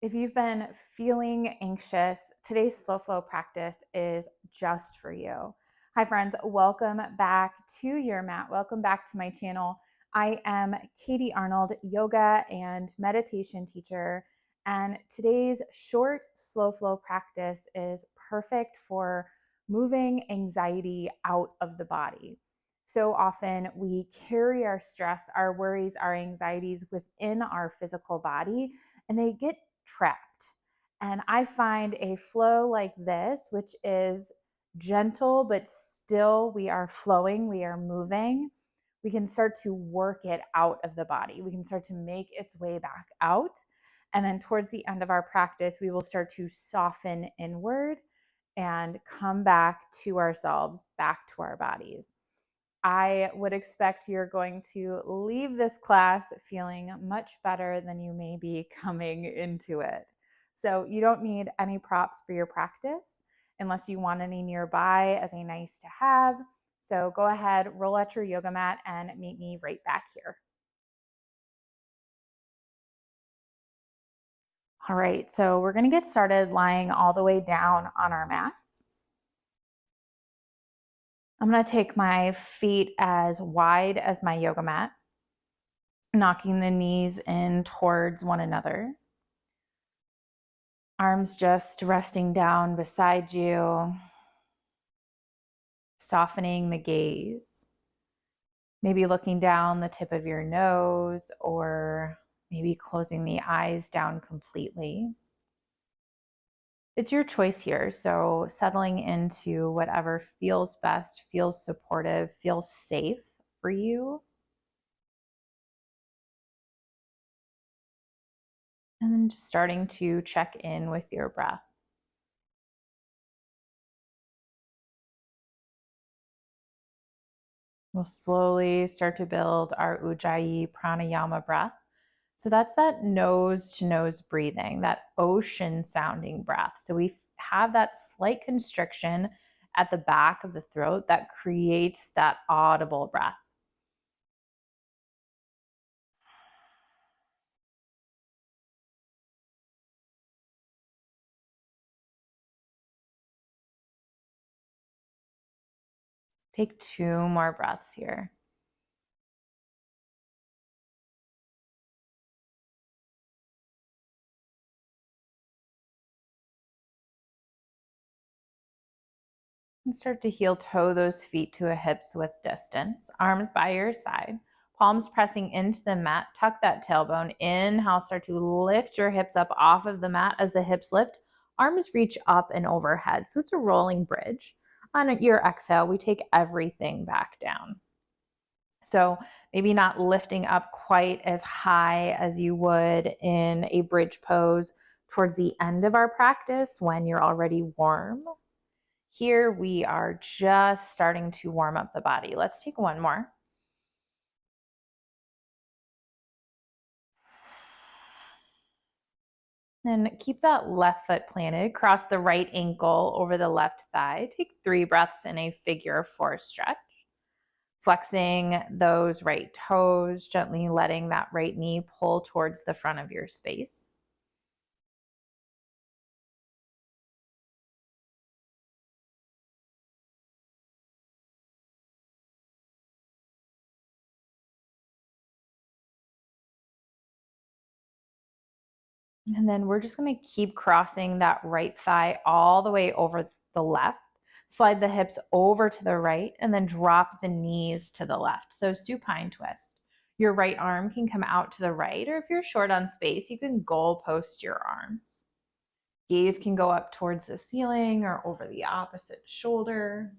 If you've been feeling anxious, today's slow flow practice is just for you. Hi, friends. Welcome back to your mat. Welcome back to my channel. I am Katie Arnold, yoga and meditation teacher. And today's short slow flow practice is perfect for moving anxiety out of the body. So often we carry our stress, our worries, our anxieties within our physical body, and they get trapped. And I find a flow like this, which is gentle, but still we are flowing, we are moving. We can start to work it out of the body. We can start to make its way back out. And then towards the end of our practice, we will start to soften inward and come back to ourselves, back to our bodies. I would expect you're going to leave this class feeling much better than you may be coming into it. So you don't need any props for your practice unless you want any nearby as a nice to have. So go ahead, roll out your yoga mat and meet me right back here. All right, so we're going to get started lying all the way down on our mats. I'm going to take my feet as wide as my yoga mat, knocking the knees in towards one another. Arms just resting down beside you, softening the gaze. Maybe looking down the tip of your nose, or maybe closing the eyes down completely. It's your choice here, so settling into whatever feels best, feels supportive, feels safe for you. And then just starting to check in with your breath. We'll slowly start to build our Ujjayi pranayama breath. So that's that nose to nose breathing, that ocean sounding breath. So we have that slight constriction at the back of the throat that creates that audible breath. Take 2 more breaths here. And start to heel toe those feet to a hips width distance. Arms by your side. Palms pressing into the mat. Tuck that tailbone. Inhale, start to lift your hips up off of the mat as the hips lift. Arms reach up and overhead. So it's a rolling bridge. On your exhale, we take everything back down. So maybe not lifting up quite as high as you would in a bridge pose towards the end of our practice when you're already warm. Here we are just starting to warm up the body. Let's take one more. And keep that left foot planted. Cross the right ankle over the left thigh. Take 3 breaths in a figure 4 stretch. Flexing those right toes, gently letting that right knee pull towards the front of your space. And then we're just going to keep crossing that right thigh all the way over the left. Slide the hips over to the right and then drop the knees to the left. So supine twist. Your right arm can come out to the right, or if you're short on space, you can goal post your arms. Gaze can go up towards the ceiling or over the opposite shoulder.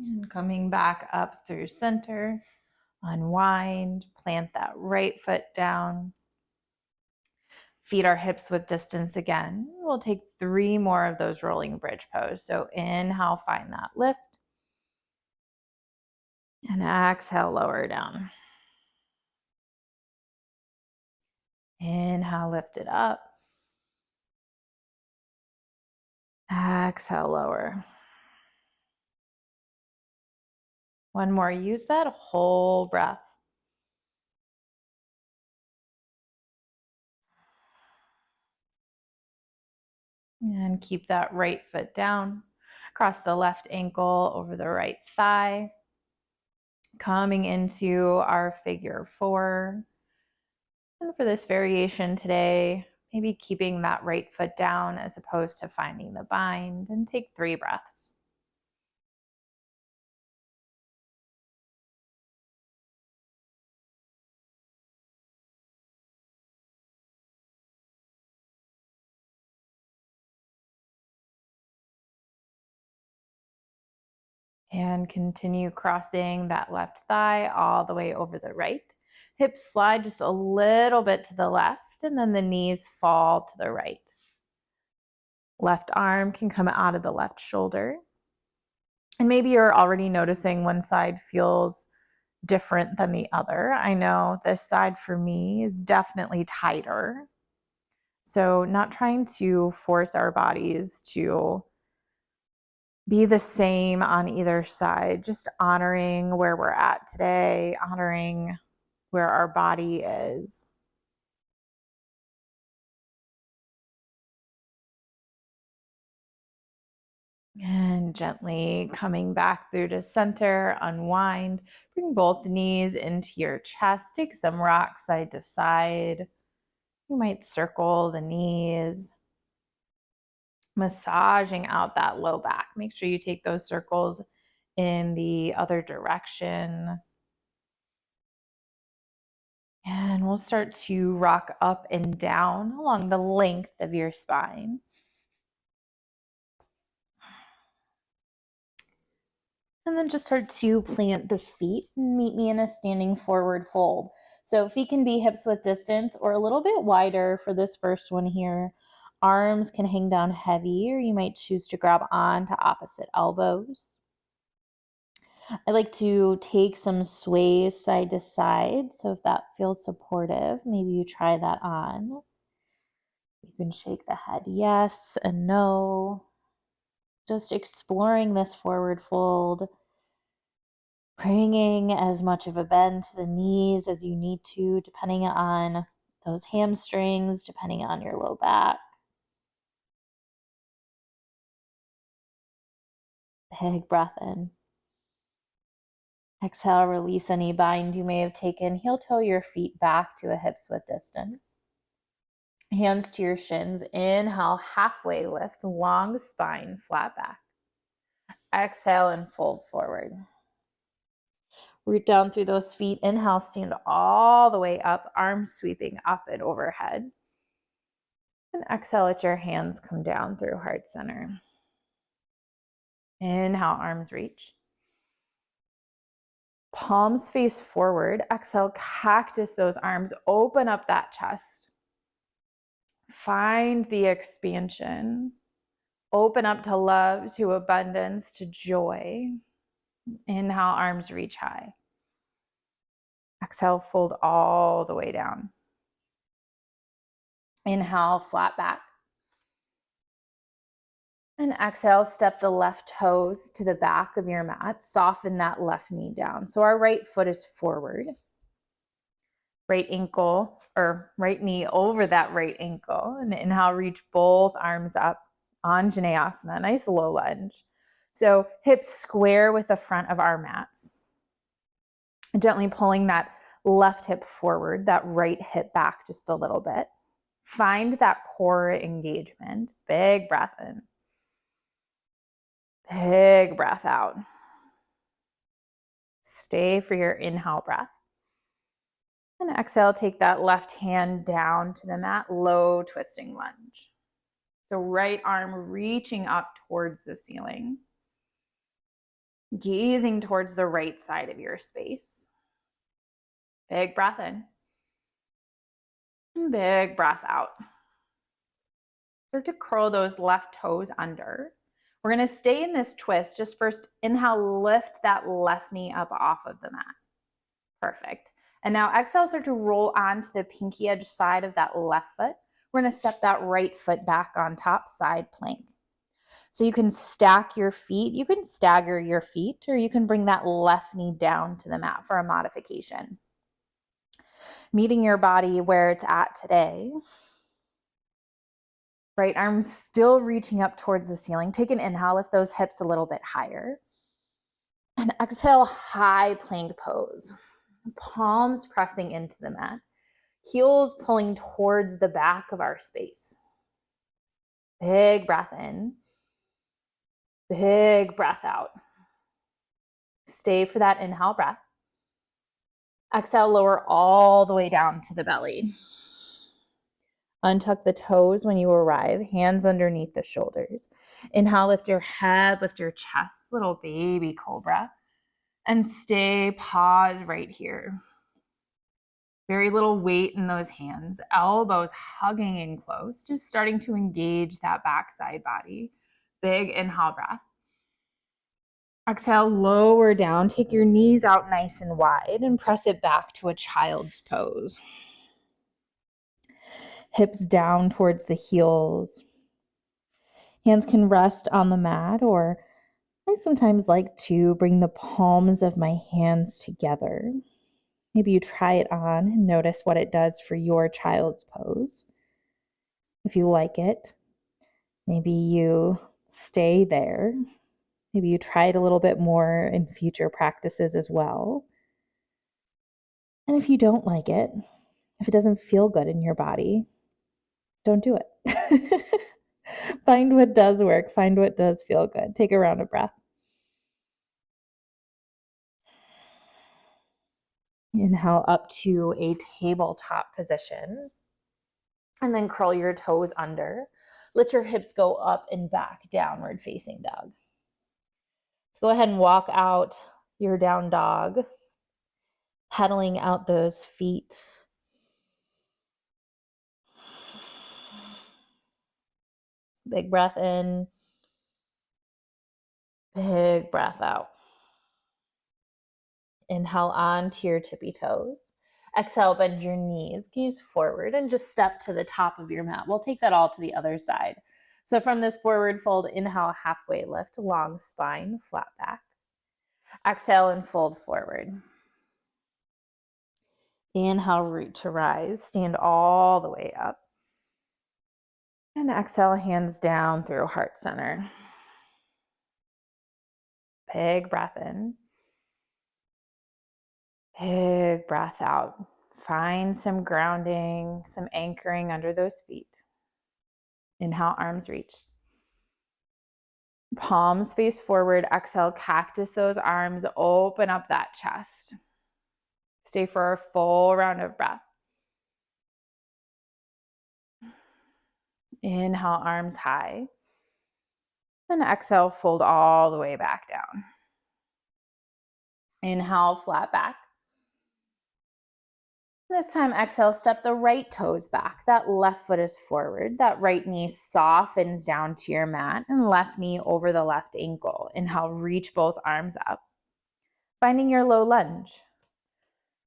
And coming back up through center, unwind, plant that right foot down. Feet our hips width distance again. We'll take 3 more of those rolling bridge pose. So inhale, find that lift. And exhale, lower down. Inhale, lift it up. Exhale, lower. One more. Use that whole breath. And keep that right foot down. Cross the left ankle over the right thigh. Coming into our figure four. And for this variation today, maybe keeping that right foot down as opposed to finding the bind, and take 3 breaths. And continue crossing that left thigh all the way over the right. Hips slide just a little bit to the left, and then the knees fall to the right. Left arm can come out of the left shoulder. And maybe you're already noticing one side feels different than the other. I know this side for me is definitely tighter. So not trying to force our bodies to be the same on either side, just honoring where we're at today, honoring where our body is. And gently coming back through to center, unwind. Bring both knees into your chest. Take some rock side to side. You might circle the knees, massaging out that low back. Make sure you take those circles in the other direction. And we'll start to rock up and down along the length of your spine. And then just start to plant the feet and meet me in a standing forward fold. So feet can be hips width distance or a little bit wider for this first one here. Arms can hang down heavy, or you might choose to grab on to opposite elbows. I like to take some sways side to side. So if that feels supportive, maybe you try that on. You can shake the head yes and no. Just exploring this forward fold. Bringing as much of a bend to the knees as you need to, depending on those hamstrings, depending on your low back. Big breath in. Exhale, release any bind you may have taken. Heel toe your feet back to a hips width distance. Hands to your shins. Inhale, halfway lift, long spine, flat back. Exhale and fold forward. Root down through those feet. Inhale, stand all the way up, arms sweeping up and overhead. And exhale, let your hands come down through heart center. Inhale, arms reach. Palms face forward. Exhale, cactus those arms. Open up that chest. Find the expansion. Open up to love, to abundance, to joy. Inhale, arms reach high. Exhale, fold all the way down. Inhale, flat back. And exhale, step the left toes to the back of your mat. Soften that left knee down. So our right foot is forward. Right ankle or right knee over that right ankle. And inhale, reach both arms up. Anjaneyasana, nice low lunge. So hips square with the front of our mats. Gently pulling that left hip forward, that right hip back just a little bit. Find that core engagement. Big breath in. Big breath out. Stay for your inhale breath. And exhale, take that left hand down to the mat, low twisting lunge. So right arm reaching up towards the ceiling. Gazing towards the right side of your space. Big breath in. And big breath out. Start to curl those left toes under. We're going to stay in this twist. Just first inhale, lift that left knee up off of the mat. Perfect. And now exhale, start to roll onto the pinky edge side of that left foot. We're going to step that right foot back on top, side plank. So you can stack your feet, you can stagger your feet, or you can bring that left knee down to the mat for a modification. Meeting your body where it's at today. Right arm still reaching up towards the ceiling. Take an inhale, lift those hips a little bit higher. And exhale, high plank pose. Palms pressing into the mat. Heels pulling towards the back of our space. Big breath in. Big breath out. Stay for that inhale breath. Exhale, lower all the way down to the belly. Untuck the toes when you arrive, hands underneath the shoulders. Inhale, lift your head, lift your chest, little baby cobra. And stay, pause right here. Very little weight in those hands, elbows hugging in close, just starting to engage that backside body. Big inhale breath. Exhale, lower down, take your knees out nice and wide and press it back to a child's pose. Hips down towards the heels. Hands can rest on the mat, or I sometimes like to bring the palms of my hands together. Maybe you try it on and notice what it does for your child's pose. If you like it, maybe you stay there. Maybe you try it a little bit more in future practices as well. And if you don't like it, if it doesn't feel good in your body, don't do it. Find what does work. Find what does feel good. Take a round of breath. Inhale up to a tabletop position. And then curl your toes under. Let your hips go up and back, downward facing dog. So go ahead and walk out your down dog, pedaling out those feet. Big breath in, big breath out. Inhale onto your tippy toes. Exhale, bend your knees, gaze forward, and just step to the top of your mat. We'll take that all to the other side. So from this forward fold, inhale, halfway lift, long spine, flat back. Exhale and fold forward. Inhale, root to rise, stand all the way up. And exhale, hands down through heart center. Big breath in. Big breath out. Find some grounding, some anchoring under those feet. Inhale, arms reach. Palms face forward. Exhale, cactus those arms. Open up that chest. Stay for a full round of breath. Inhale, arms high. And exhale, fold all the way back down. Inhale, flat back. This time, exhale, step the right toes back. That left foot is forward. That right knee softens down to your mat and left knee over the left ankle. Inhale, reach both arms up. Finding your low lunge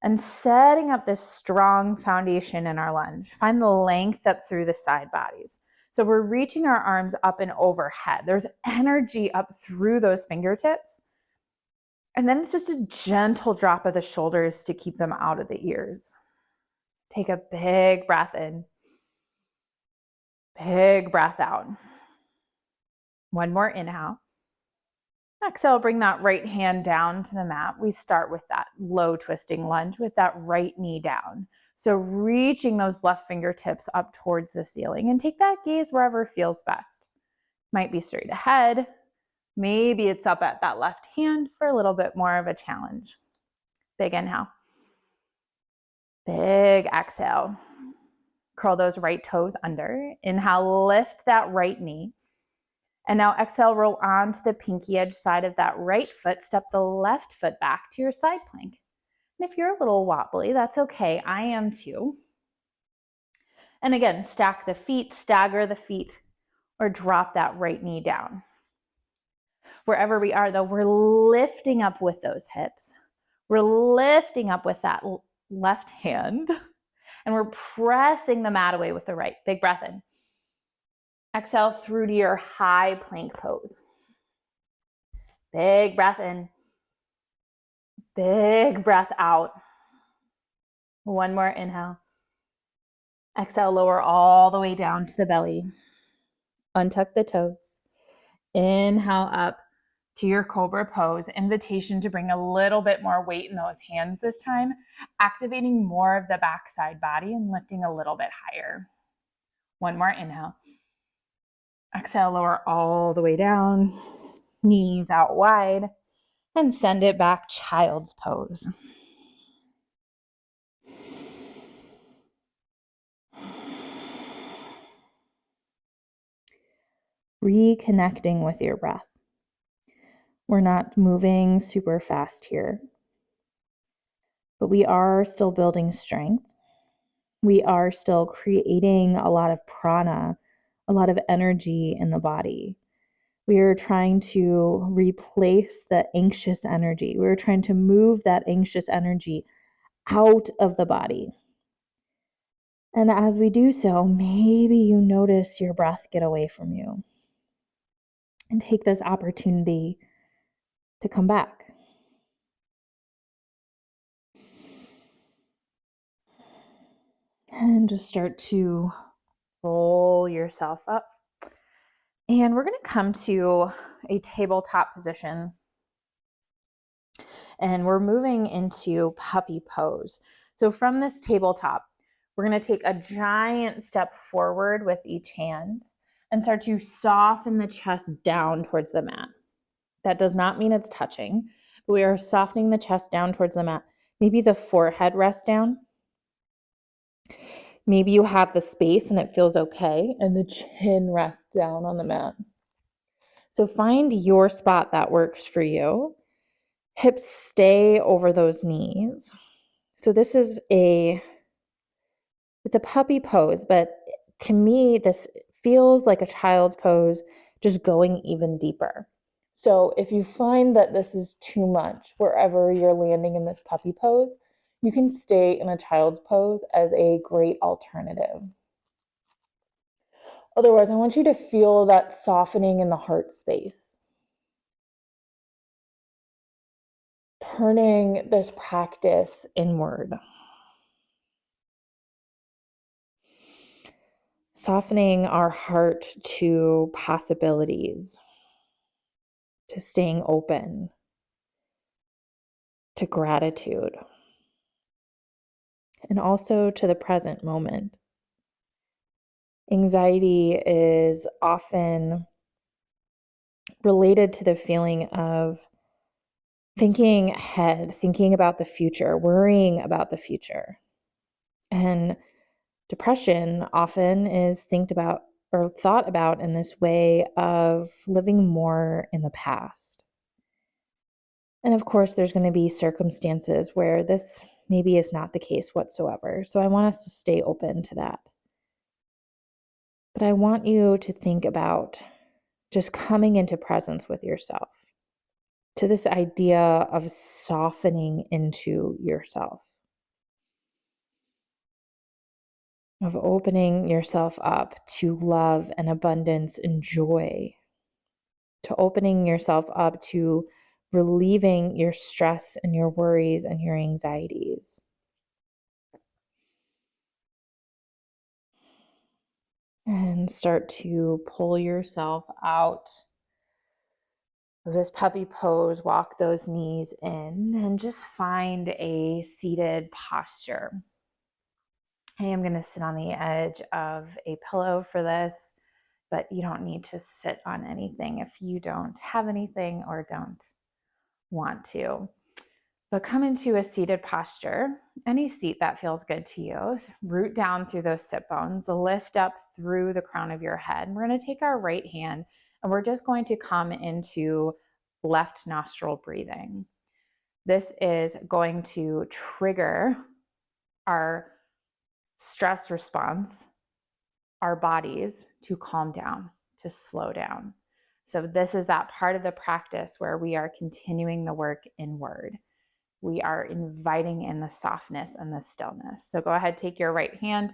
and setting up this strong foundation in our lunge. Find the length up through the side bodies. So we're reaching our arms up and overhead. There's energy up through those fingertips. And then it's just a gentle drop of the shoulders to keep them out of the ears. Take a big breath in. Big breath out. One more inhale. Exhale, bring that right hand down to the mat. We start with that low twisting lunge with that right knee down. So reaching those left fingertips up towards the ceiling and take that gaze wherever feels best. Might be straight ahead. Maybe it's up at that left hand for a little bit more of a challenge. Big inhale. Big exhale. Curl those right toes under. Inhale, lift that right knee. And now exhale, roll onto the pinky edge side of that right foot. Step the left foot back to your side plank. And if you're a little wobbly, that's okay. I am too. And again, stack the feet, stagger the feet, or drop that right knee down. Wherever we are, though, we're lifting up with those hips. We're lifting up with that left hand, and we're pressing the mat away with the right. Big breath in. Exhale through to your high plank pose. Big breath in. Big breath out. One more inhale. Exhale, lower all the way down to the belly. Untuck the toes. Inhale up to your cobra pose. Invitation to bring a little bit more weight in those hands this time, activating more of the backside body and lifting a little bit higher. One more inhale. Exhale, lower all the way down, knees out wide, and send it back, child's pose. Reconnecting with your breath. We're not moving super fast here, but we are still building strength. We are still creating a lot of prana, a lot of energy in the body. We are trying to replace the anxious energy. We're trying to move that anxious energy out of the body. And as we do so, maybe you notice your breath get away from you. And take this opportunity to come back. And just start to roll yourself up. And we're going to come to a tabletop position. And we're moving into puppy pose. So from this tabletop, we're going to take a giant step forward with each hand and start to soften the chest down towards the mat. That does not mean it's touching, but we are softening the chest down towards the mat. Maybe the forehead rests down. Maybe you have the space and it feels okay, and the chin rests down on the mat. So find your spot that works for you. Hips stay over those knees. So this is it's a puppy pose, but to me, this feels like a child's pose, just going even deeper. So if you find that this is too much, wherever you're landing in this puppy pose, you can stay in a child's pose as a great alternative. Otherwise, I want you to feel that softening in the heart space. Turning this practice inward. Softening our heart to possibilities, to staying open, to gratitude, and also to the present moment. Anxiety is often related to the feeling of thinking ahead, thinking about the future, worrying about the future. And depression often is thought about in this way of living more in the past. And of course, there's going to be circumstances where this maybe is not the case whatsoever. So I want us to stay open to that. But I want you to think about just coming into presence with yourself, to this idea of softening into yourself, of opening yourself up to love and abundance and joy, to opening yourself up to relieving your stress and your worries and your anxieties. And start to pull yourself out of this puppy pose, walk those knees in, and just find a seated posture. I am going to sit on the edge of a pillow for this, but you don't need to sit on anything if you don't have anything or don't want to. But come into a seated posture, any seat that feels good to you. Root down through those sit bones, lift up through the crown of your head. We're going to take our right hand and we're just going to come into left nostril breathing. This is going to trigger our stress response, our bodies to calm down, to slow down. So this is that part of the practice where we are continuing the work inward. we are inviting in the softness and the stillness. So go ahead, take your right hand,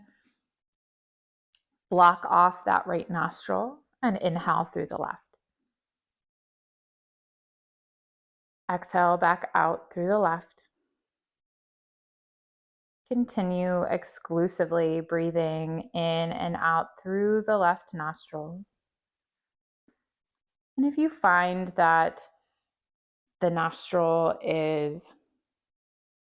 block off that right nostril, and inhale through the left. Exhale back out through the left. Continue exclusively breathing in and out through the left nostril. And if you find that the nostril is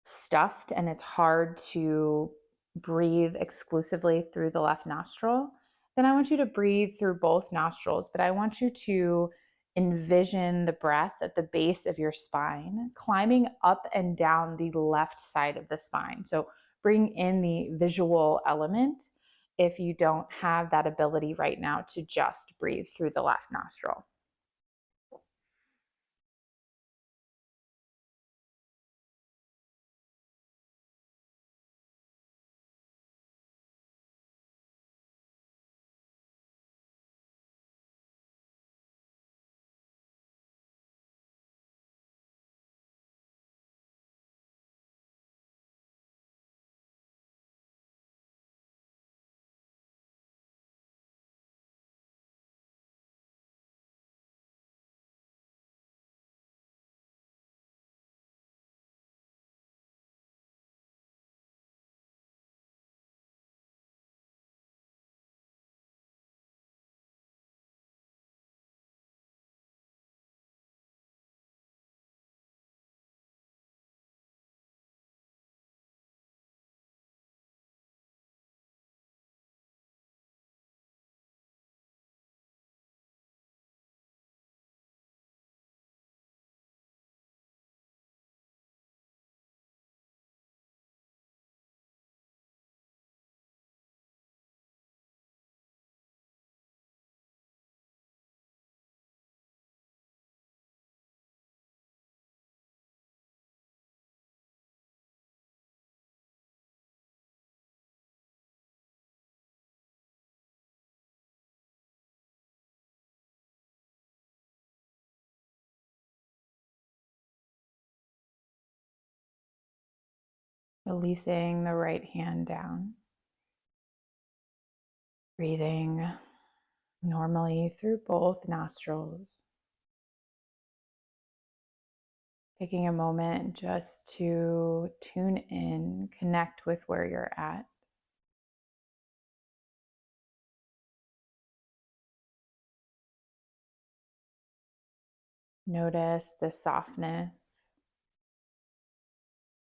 stuffed and it's hard to breathe exclusively through the left nostril, then I want you to breathe through both nostrils, but I want you to envision the breath at the base of your spine, climbing up and down the left side of the spine. So bring in the visual element if you don't have that ability right now to just breathe through the left nostril. Releasing the right hand down. Breathing normally through both nostrils. Taking a moment just to tune in, connect with where you're at. Notice the softness,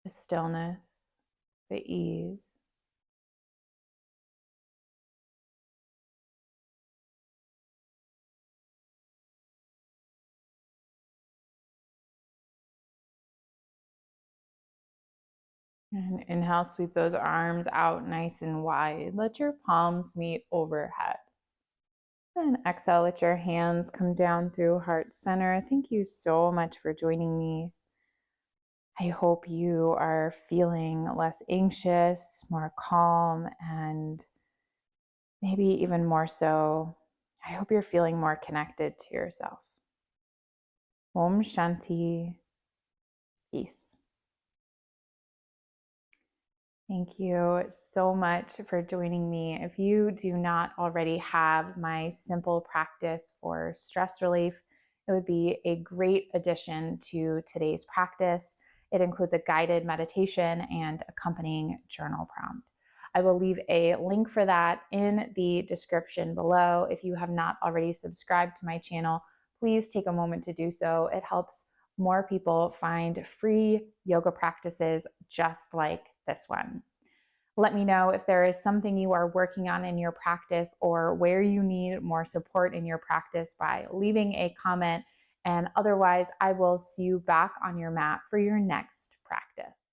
the stillness, the ease. And inhale, sweep those arms out nice and wide. Let your palms meet overhead. And exhale, let your hands come down through heart center. Thank you so much for joining me. I hope you are feeling less anxious, more calm, and maybe even more so, I hope you're feeling more connected to yourself. Om Shanti. Peace. Thank you so much for joining me. If you do not already have my simple practice for stress relief, it would be a great addition to today's practice. It includes a guided meditation and accompanying journal prompt. I will leave a link for that in the description below. If you have not already subscribed to my channel, please take a moment to do so. It helps more people find free yoga practices just like this one. Let me know if there is something you are working on in your practice or where you need more support in your practice by leaving a comment. And otherwise, I will see you back on your mat for your next practice.